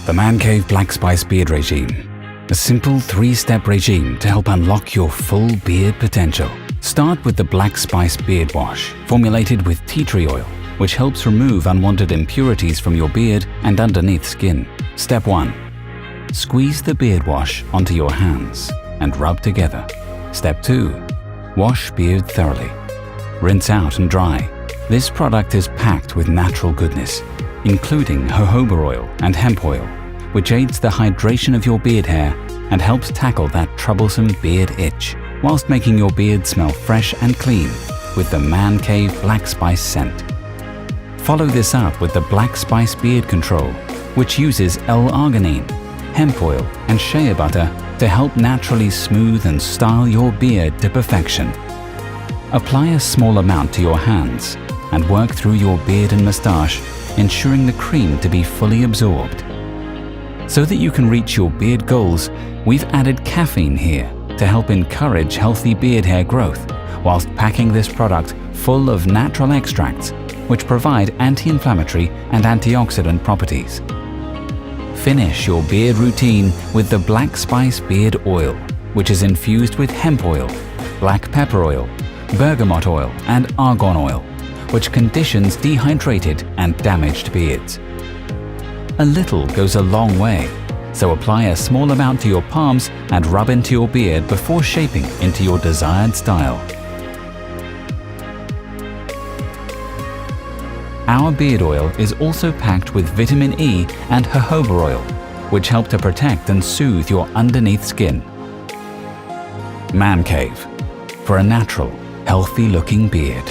The ManCave Blackspice Beard Regime. A simple 3-step regime to help unlock your full beard potential. Start with the Blackspice Beard Wash, formulated with tea tree oil, which helps remove unwanted impurities from your beard and underneath skin. Step 1. Squeeze the beard wash onto your hands and rub together. Step 2. Wash beard thoroughly. Rinse out and dry. This product is packed with natural goodness, including jojoba oil and hemp oil, which aids the hydration of your beard hair and helps tackle that troublesome beard itch, whilst making your beard smell fresh and clean with the ManCave Blackspice scent. Follow this up with the Blackspice Beard Control, which uses L-arginine, hemp oil and shea butter to help naturally smooth and style your beard to perfection. Apply a small amount to your hands and work through your beard and moustache, ensuring the cream to be fully absorbed. So that you can reach your beard goals, we've added caffeine here to help encourage healthy beard hair growth, whilst packing this product full of natural extracts which provide anti-inflammatory and antioxidant properties. Finish your beard routine with the Blackspice Beard Oil, which is infused with hemp oil, black pepper oil, bergamot oil and argan oil, which conditions dehydrated and damaged beards. A little goes a long way, so apply a small amount to your palms and rub into your beard before shaping into your desired style. Our beard oil is also packed with vitamin E and jojoba oil, which help to protect and soothe your underneath skin. ManCave, for a natural, healthy-looking beard.